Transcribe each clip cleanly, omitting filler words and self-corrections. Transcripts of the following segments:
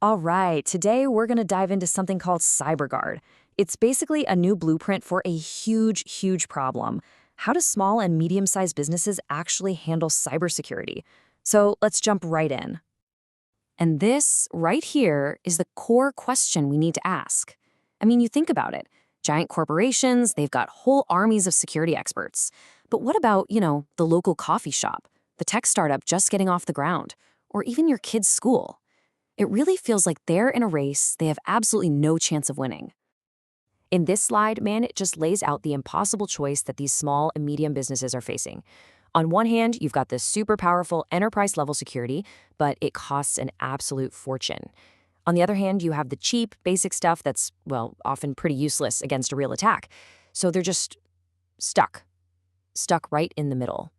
All right, today we're going to dive into something called CyberGuard. It's basically a new blueprint for a huge problem. How do small and medium-sized businesses actually handle cybersecurity? So let's jump right in. And this right here is the core question we need to ask. I mean, you think about it. Giant corporations, they've got whole armies of security experts. But what about, the local coffee shop, the tech startup just getting off the ground, or even your kid's school? It really feels like they're in a race they have absolutely no chance of winning. In this slide, man, it just lays out the impossible choice that these small and medium businesses are facing. On one hand, you've got this super powerful enterprise-level security, but it costs an absolute fortune. On the other hand, you have the cheap, basic stuff that's, well, often pretty useless against a real attack. So they're just stuck right in the middle.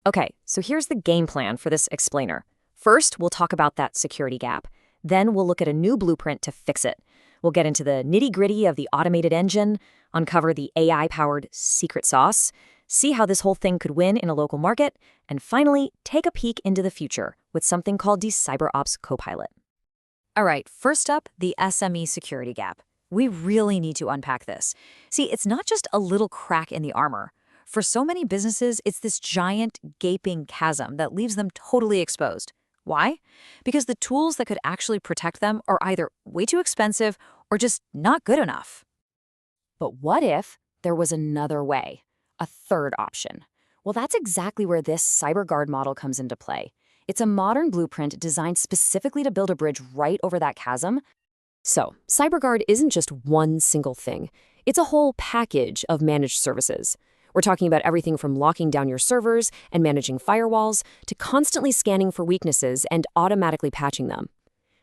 Okay, so here's the game plan for this explainer. First, we'll talk about that security gap. Then we'll look at a new blueprint to fix it. We'll get into the nitty-gritty of the automated engine, uncover the AI-powered secret sauce, see how this whole thing could win in a local market, and finally, take a peek into the future with something called the CyberOps Copilot. All right, first up, the SME security gap. We really need to unpack this. See, it's not just a little crack in the armor. For so many businesses, it's this giant, gaping chasm that leaves them totally exposed. Why? Because the tools that could actually protect them are either way too expensive or just not good enough. But what if there was another way, a third option? Well, that's exactly where this CyberGuard model comes into play. It's a modern blueprint designed specifically to build a bridge right over that chasm. So, CyberGuard isn't just one single thing. It's a whole package of managed services. We're talking about everything from locking down your servers and managing firewalls to constantly scanning for weaknesses and automatically patching them.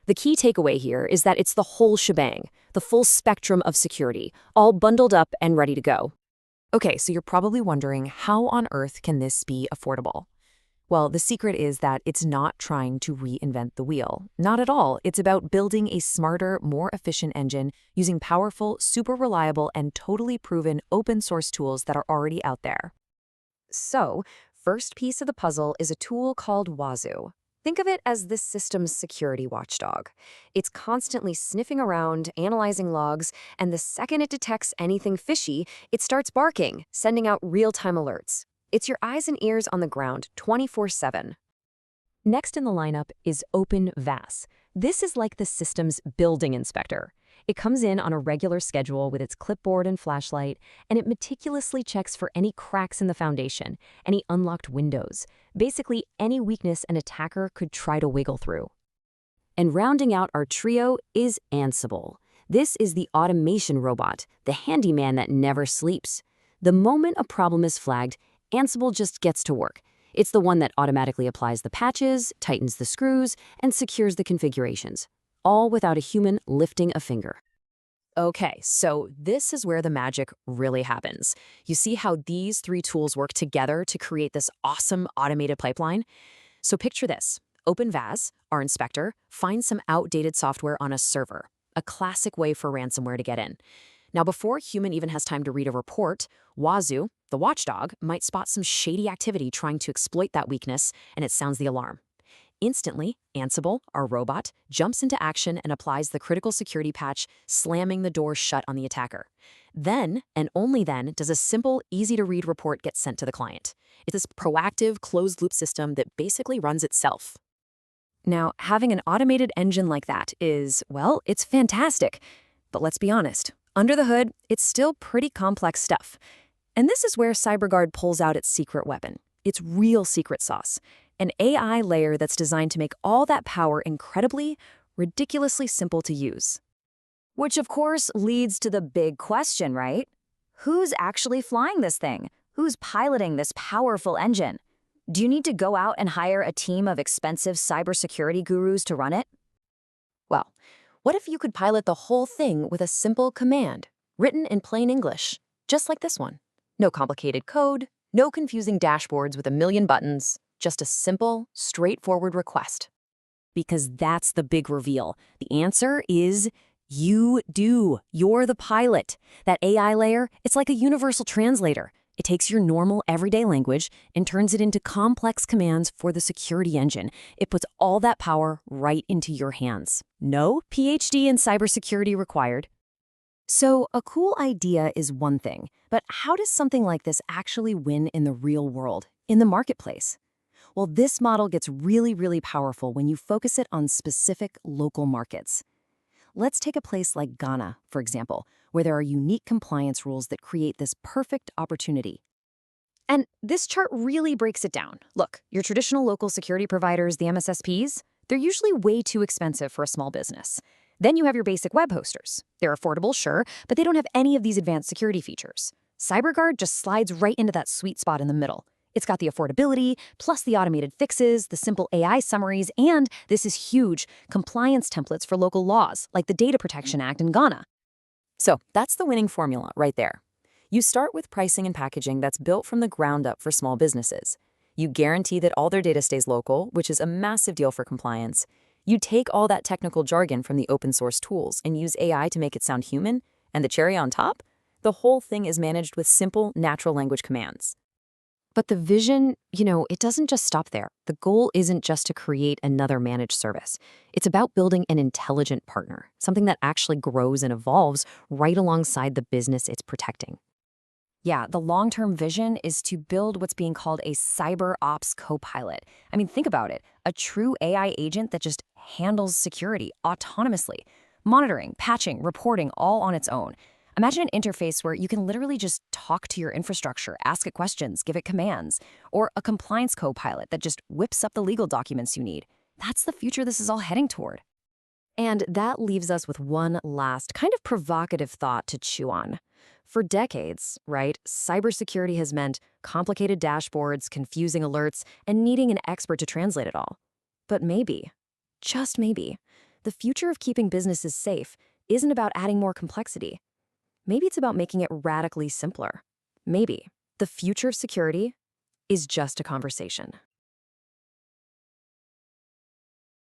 The key takeaway here is that it's the whole shebang, the full spectrum of security, all bundled up and ready to go. Okay, so you're probably wondering, how on earth can this be affordable? Well, the secret is that it's not trying to reinvent the wheel. Not at all. It's about building a smarter, more efficient engine using powerful, super reliable, and totally proven open-source tools that are already out there. So, first piece of the puzzle is a tool called Wazoo. Think of it as this system's security watchdog. It's constantly sniffing around, analyzing logs, and the second it detects anything fishy, it starts barking, sending out real-time alerts. It's your eyes and ears on the ground 24/7. Next in the lineup is OpenVAS. This is like the system's building inspector. It comes in on a regular schedule with its clipboard and flashlight, and it meticulously checks for any cracks in the foundation, any unlocked windows, basically any weakness an attacker could try to wiggle through. And rounding out our trio is Ansible. This is the automation robot, the handyman that never sleeps. The moment a problem is flagged, Ansible just gets to work. It's the one that automatically applies the patches, tightens the screws, and secures the configurations, all without a human lifting a finger. Okay, so this is where the magic really happens. You see how these three tools work together to create this awesome automated pipeline? So picture this. OpenVAS, our inspector, finds some outdated software on a server, a classic way for ransomware to get in. Now, before a human even has time to read a report, Wazoo, the watchdog, might spot some shady activity trying to exploit that weakness, and it sounds the alarm. Instantly, Ansible, our robot, jumps into action and applies the critical security patch, slamming the door shut on the attacker. Then, and only then, does a simple, easy-to-read report get sent to the client. It's this proactive, closed-loop system that basically runs itself. Now, having an automated engine like that is, well, it's fantastic. But let's be honest. Under the hood, it's still pretty complex stuff. And this is where CyberGuard pulls out its secret weapon, its real secret sauce, an AI layer that's designed to make all that power incredibly, ridiculously simple to use. Which, of course, leads to the big question, right? Who's actually flying this thing? Who's piloting this powerful engine? Do you need to go out and hire a team of expensive cybersecurity gurus to run it? Well, what if you could pilot the whole thing with a simple command, written in plain English, just like this one? No complicated code, no confusing dashboards with a million buttons, just a simple, straightforward request. Because that's the big reveal. The answer is you do. You're the pilot. That AI layer, it's like a universal translator. It takes your normal, everyday language and turns it into complex commands for the security engine. It puts all that power right into your hands. No PhD in cybersecurity required. So, a cool idea is one thing, but how does something like this actually win in the real world, in the marketplace? Well, this model gets really powerful when you focus it on specific local markets. Let's take a place like Ghana, for example, where there are unique compliance rules that create this perfect opportunity. And this chart really breaks it down. Look, your traditional local security providers, the MSSPs, they're usually way too expensive for a small business. Then you have your basic web hosters. They're affordable, sure, but they don't have any of these advanced security features. CyberGuard just slides right into that sweet spot in the middle. It's got the affordability, plus the automated fixes, the simple AI summaries, and this is huge, compliance templates for local laws, like the Data Protection Act in Ghana. So that's the winning formula right there. You start with pricing and packaging that's built from the ground up for small businesses. You guarantee that all their data stays local, which is a massive deal for compliance. You take all that technical jargon from the open source tools and use AI to make it sound human, and the cherry on top? The whole thing is managed with simple, natural language commands. But the vision, it doesn't just stop there. The goal isn't just to create another managed service. It's about building an intelligent partner, something that actually grows and evolves right alongside the business it's protecting. Yeah, the long-term vision is to build what's being called a cyber ops co-pilot. I mean, think about it. A true AI agent that just handles security autonomously, monitoring, patching, reporting all on its own. Imagine an interface where you can literally just talk to your infrastructure, ask it questions, give it commands, or a compliance co-pilot that just whips up the legal documents you need. That's the future this is all heading toward. And that leaves us with one last kind of provocative thought to chew on. For decades, right, cybersecurity has meant complicated dashboards, confusing alerts, and needing an expert to translate it all. But maybe, just maybe, the future of keeping businesses safe isn't about adding more complexity. Maybe it's about making it radically simpler. Maybe the future of security is just a conversation.